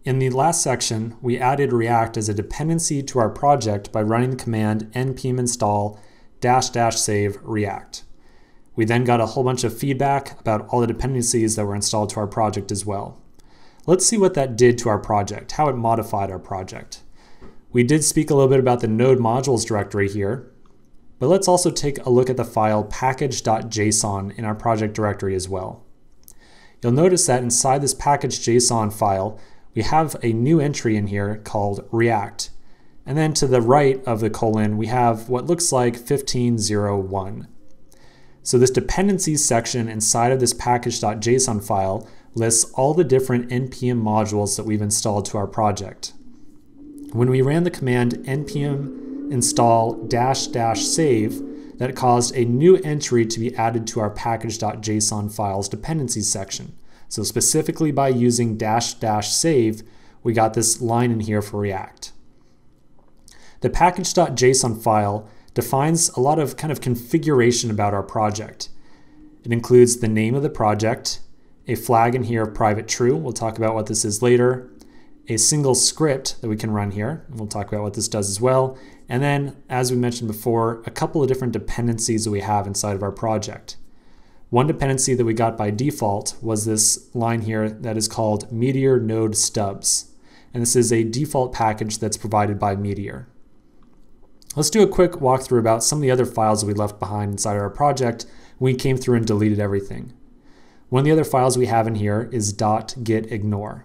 In the last section, we added React as a dependency to our project by running the command npm install --save react. We then got a whole bunch of feedback about all the dependencies that were installed to our project as well. Let's see what that did to our project, how it modified our project. We did speak a little bit about the node modules directory here, but let's also take a look at the file package.json in our project directory as well. You'll notice that inside this package.json file, we have a new entry in here called React. And then to the right of the colon, we have what looks like 1501. So this dependencies section inside of this package.json file lists all the different npm modules that we've installed to our project. When we ran the command npm install --save, that caused a new entry to be added to our package.json files dependencies section. So specifically by using --save, we got this line in here for React. The package.json file defines a lot of kind of configuration about our project. It includes the name of the project, a flag in here of private true, we'll talk about what this is later, a single script that we can run here, and we'll talk about what this does as well, and then, as we mentioned before, a couple of different dependencies that we have inside of our project. One dependency that we got by default was this line here that is called Meteor Node Stubs, and this is a default package that's provided by Meteor. Let's do a quick walkthrough about some of the other files that we left behind inside our project when we came through and deleted everything. One of the other files we have in here is .gitignore.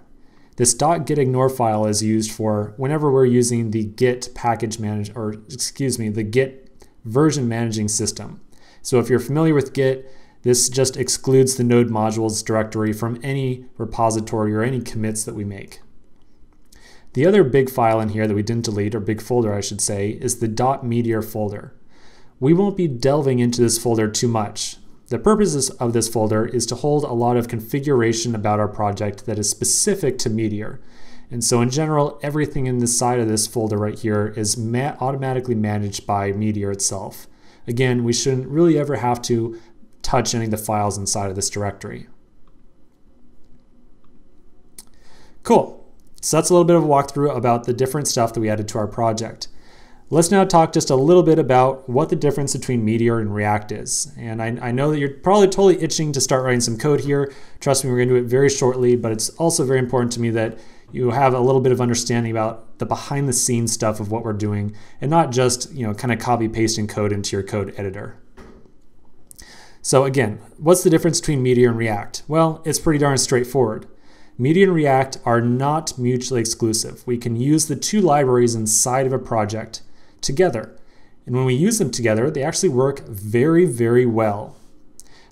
This .gitignore file is used for whenever we're using the Git package manage, or excuse me, the Git version managing system. So if you're familiar with Git, this just excludes the node modules directory from any repository or any commits that we make. The other big file in here that we didn't delete, or big folder I should say, is the .meteor folder. We won't be delving into this folder too much. The purpose of this folder is to hold a lot of configuration about our project that is specific to Meteor. And so in general, everything in this side of this folder right here is automatically managed by Meteor itself. Again, we shouldn't really ever have to touch any of the files inside of this directory. Cool. So that's a little bit of a walkthrough about the different stuff that we added to our project. Let's now talk just a little bit about what the difference between Meteor and React is. And I know that you're probably totally itching to start writing some code here. Trust me, we're going to do it very shortly, but it's also very important to me that you have a little bit of understanding about the behind the scenes stuff of what we're doing and not just, kind of copy pasting code into your code editor. So again, what's the difference between Meteor and React? Well, it's pretty darn straightforward. Meteor and React are not mutually exclusive. We can use the two libraries inside of a project together. And when we use them together, they actually work very, very well.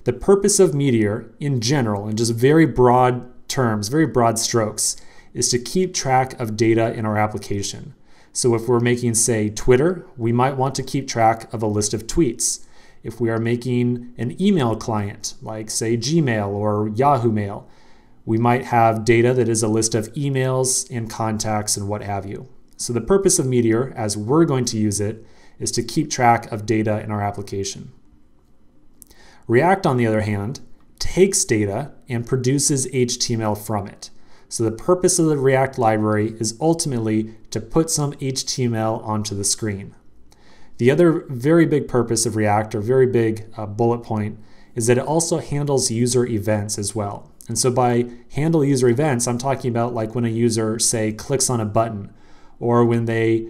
The purpose of Meteor in general, in just very broad terms, very broad strokes, is to keep track of data in our application. So if we're making, say, Twitter, we might want to keep track of a list of tweets. If we are making an email client, like say Gmail or Yahoo Mail, we might have data that is a list of emails and contacts and what have you. So the purpose of Meteor, as we're going to use it, is to keep track of data in our application. React, on the other hand, takes data and produces HTML from it. So the purpose of the React library is ultimately to put some HTML onto the screen. The other very big purpose of React, or very big bullet point, is that it also handles user events as well. And so by handle user events, I'm talking about like when a user, say, clicks on a button, or when they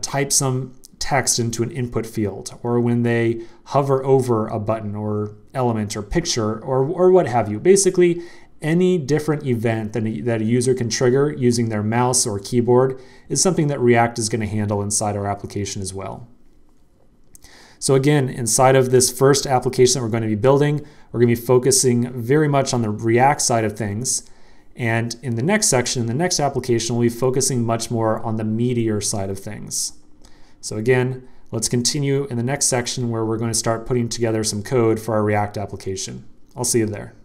type some text into an input field, or when they hover over a button or element or picture or what have you. Basically, any different event that a user can trigger using their mouse or keyboard is something that React is going to handle inside our application as well. So again, inside of this first application that we're going to be building, we're going to be focusing very much on the React side of things. And in the next section, in the next application, we'll be focusing much more on the Meteor side of things. So again, let's continue in the next section where we're going to start putting together some code for our React application. I'll see you there.